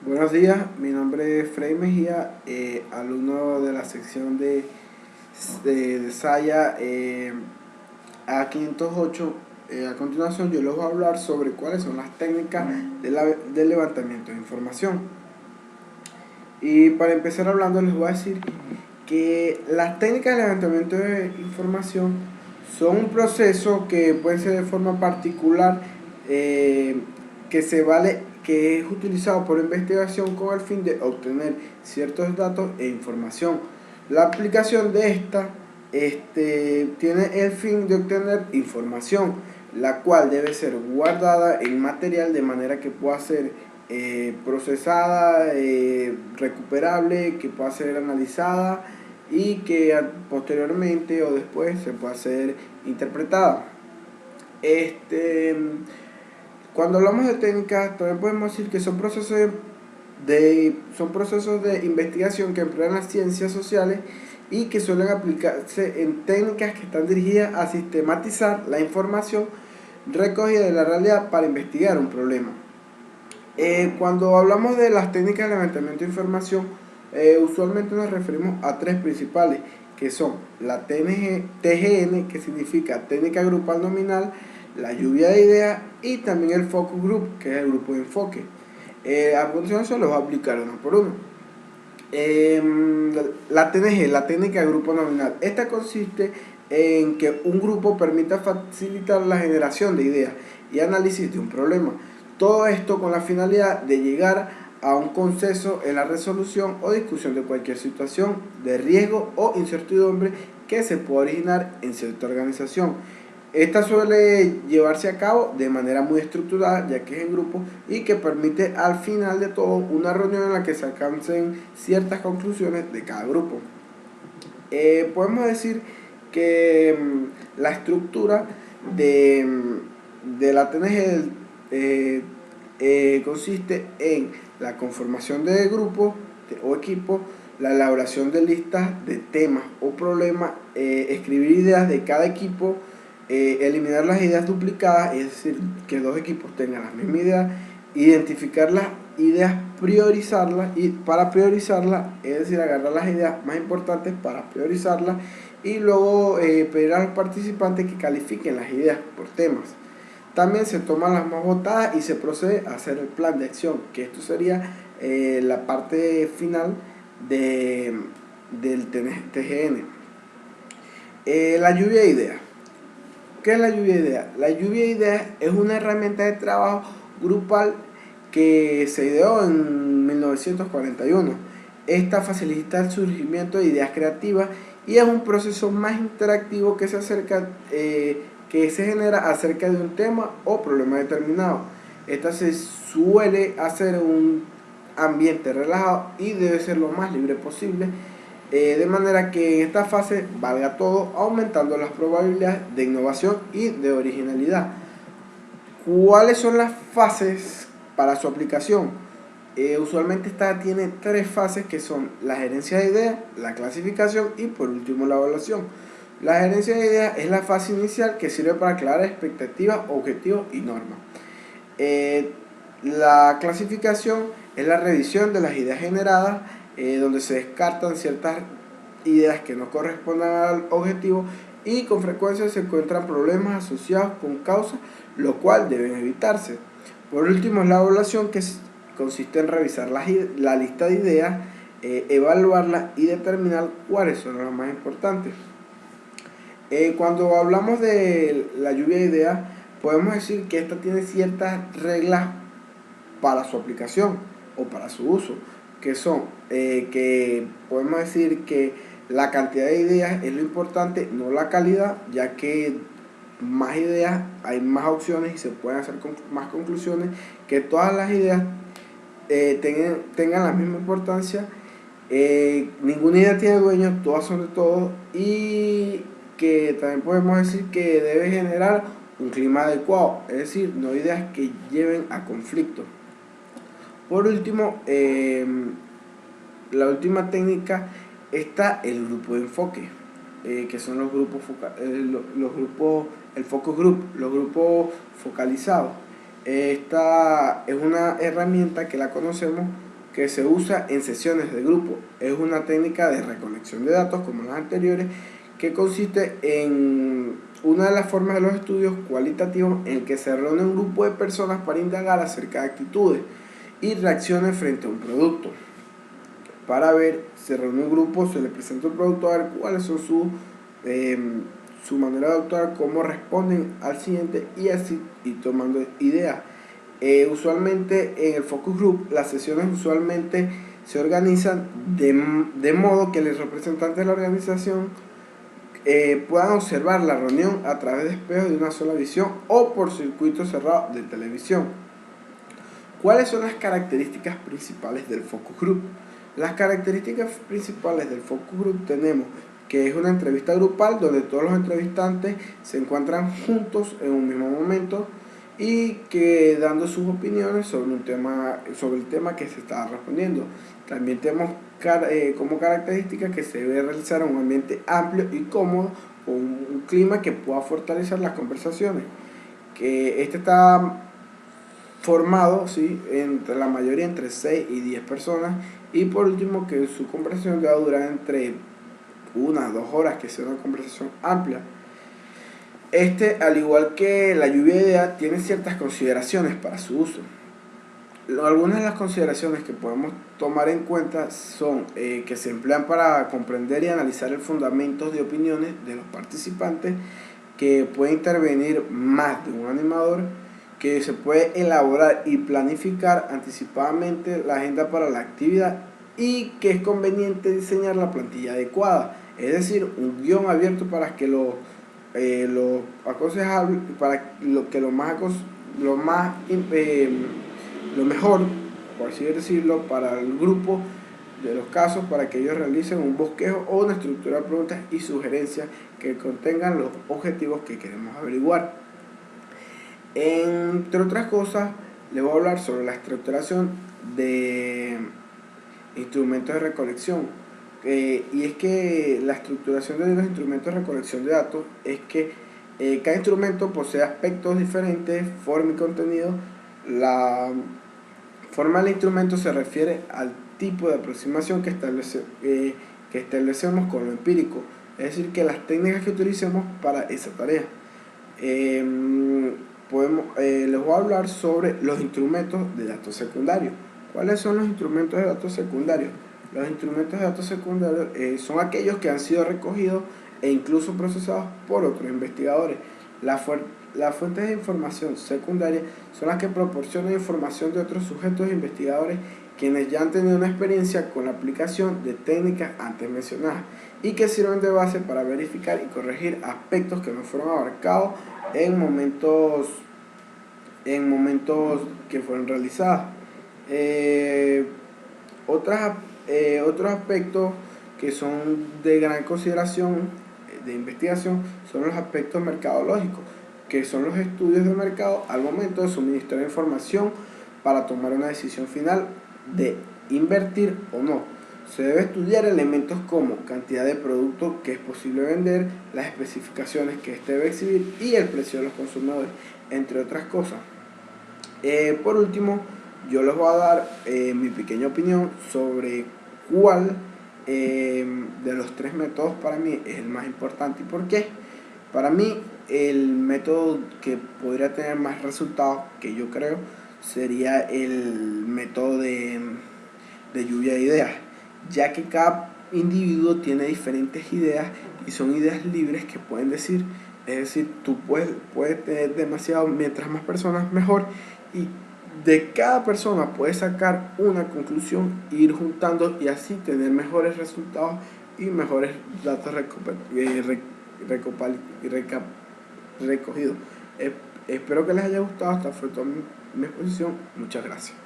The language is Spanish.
Buenos días, mi nombre es Frei Mejía, alumno de la sección de Saya A508. A continuación yo les voy a hablar sobre cuáles son las técnicas del levantamiento de información. Y para empezar hablando les voy a decir que las técnicas de levantamiento de información son un proceso que puede ser de forma particular, que es utilizado por investigación con el fin de obtener ciertos datos e información. La aplicación de esta tiene el fin de obtener información, la cual debe ser guardada en material de manera que pueda ser procesada, recuperable, que pueda ser analizada y que posteriormente o después se pueda ser interpretada. Cuando hablamos de técnicas, también podemos decir que son procesos de investigación que emplean las ciencias sociales y que suelen aplicarse en técnicas que están dirigidas a sistematizar la información recogida de la realidad para investigar un problema. Cuando hablamos de las técnicas de levantamiento de información, usualmente nos referimos a tres principales, que son la TGN, que significa técnica grupal nominal, la lluvia de ideas y también el focus group, que es el grupo de enfoque. A continuación se los voy a aplicar uno por uno. La TNG, la técnica de grupo nominal. Esta consiste en que un grupo permita facilitar la generación de ideas y análisis de un problema. Todo esto con la finalidad de llegar a un consenso en la resolución o discusión de cualquier situación de riesgo o incertidumbre que se pueda originar en cierta organización. Esta suele llevarse a cabo de manera muy estructurada, ya que es en grupo, y que permite al final de todo una reunión en la que se alcancen ciertas conclusiones de cada grupo. Podemos decir que la estructura de la TNG consiste en la conformación de grupos o equipos, la elaboración de listas de temas o problemas, escribir ideas de cada equipo, eliminar las ideas duplicadas, es decir, que dos equipos tengan las mismas ideas, identificar las ideas, priorizarlas, y para priorizarlas, es decir, agarrar las ideas más importantes para priorizarlas y luego pedir a los participantes que califiquen las ideas por temas. También se toman las más votadas y se procede a hacer el plan de acción, que esto sería la parte final del TGN. La lluvia de ideas. ¿Qué es la lluvia de ideas? La lluvia de ideas es una herramienta de trabajo grupal que se ideó en 1941. Esta facilita el surgimiento de ideas creativas y es un proceso más interactivo que se genera acerca de un tema o problema determinado. Esta se suele hacer en un ambiente relajado y debe ser lo más libre posible, de manera que en esta fase valga todo, aumentando las probabilidades de innovación y de originalidad. ¿Cuáles son las fases para su aplicación? Usualmente esta tiene tres fases, que son la gerencia de ideas, la clasificación y por último la evaluación. La gerencia de ideas es la fase inicial que sirve para aclarar expectativas, objetivos y normas. La clasificación es la revisión de las ideas generadas, donde se descartan ciertas ideas que no correspondan al objetivo y con frecuencia se encuentran problemas asociados con causas, lo cual deben evitarse. Por último, es la evaluación, que consiste en revisar la lista de ideas, evaluarlas y determinar cuáles son las más importantes. Cuando hablamos de la lluvia de ideas, podemos decir que esta tiene ciertas reglas para su aplicación o para su uso, que son que podemos decir que la cantidad de ideas es lo importante, no la calidad, ya que más ideas hay más opciones y se pueden hacer más conclusiones, que todas las ideas tengan la misma importancia, ninguna idea tiene dueño, todas son de todos, y que también podemos decir que debe generar un clima adecuado, es decir, no ideas que lleven a conflicto. Por último, la última técnica está el grupo de enfoque, que son los grupos, el focus group, los grupos focalizados. Esta es una herramienta que la conocemos que se usa en sesiones de grupo. Es una técnica de recolección de datos como las anteriores, que consiste en una de las formas de los estudios cualitativos en que se reúne un grupo de personas para indagar acerca de actitudes y reacciones frente a un producto. Para ver, se reúne un grupo, se le presenta un producto, a ver cuáles son su manera de actuar, cómo responden al siguiente y así ir tomando ideas. Usualmente en el focus group las sesiones usualmente se organizan de modo que los representantes de la organización puedan observar la reunión a través de espejos de una sola visión o por circuito cerrado de televisión. ¿Cuáles son las características principales del focus group? Las características principales del focus group tenemos que es una entrevista grupal donde todos los entrevistantes se encuentran juntos en un mismo momento y que dando sus opiniones sobre el tema que se está respondiendo. También tenemos como característica que se debe realizar en un ambiente amplio y cómodo con un clima que pueda fortalecer las conversaciones. Que este está formado, ¿sí?, entre la mayoría entre 6 y 10 personas, y por último que su conversación debe durar entre 1 a 2 horas, que sea una conversación amplia. Al igual que la lluvia de ideas, tiene ciertas consideraciones para su uso. Algunas de las consideraciones que podemos tomar en cuenta son que se emplean para comprender y analizar el fundamento de opiniones de los participantes, que puede intervenir más de un animador, que se puede elaborar y planificar anticipadamente la agenda para la actividad y que es conveniente diseñar la plantilla adecuada, es decir, un guión abierto para que lo aconsejable, para que lo mejor, por así decirlo, para el grupo de los casos, para que ellos realicen un bosquejo o una estructura de preguntas y sugerencias que contengan los objetivos que queremos averiguar. Entre otras cosas, les voy a hablar sobre la estructuración de instrumentos de recolección. Y es que la estructuración de los instrumentos de recolección de datos es que cada instrumento posee aspectos diferentes, forma y contenido. La forma del instrumento se refiere al tipo de aproximación que establecemos con lo empírico, es decir, que las técnicas que utilicemos para esa tarea. Les voy a hablar sobre los instrumentos de datos secundarios. ¿Cuáles son los instrumentos de datos secundarios? Los instrumentos de datos secundarios son aquellos que han sido recogidos e incluso procesados por otros investigadores. Las fuentes de información secundaria son las que proporcionan información de otros sujetos investigadores quienes ya han tenido una experiencia con la aplicación de técnicas antes mencionadas y que sirven de base para verificar y corregir aspectos que no fueron abarcados en momentos que fueron realizados. Otros aspectos que son de gran consideración de investigación son los aspectos mercadológicos, que son los estudios de mercado al momento de suministrar información para tomar una decisión final de invertir o no. Se debe estudiar elementos como cantidad de producto que es posible vender, las especificaciones que éste debe exhibir y el precio de los consumidores, entre otras cosas. Por último, yo les voy a dar mi pequeña opinión sobre cuál de los 3 métodos para mí es el más importante y por qué. Para mí, el método que podría tener más resultados, que yo creo, sería el método de lluvia de ideas, ya que cada individuo tiene diferentes ideas y son ideas libres que pueden decir, es decir, tú puedes tener demasiado, mientras más personas mejor, y de cada persona puedes sacar una conclusión, ir juntando y así tener mejores resultados y mejores datos recogidos. Espero que les haya gustado. Esta fue toda mi exposición. Muchas gracias.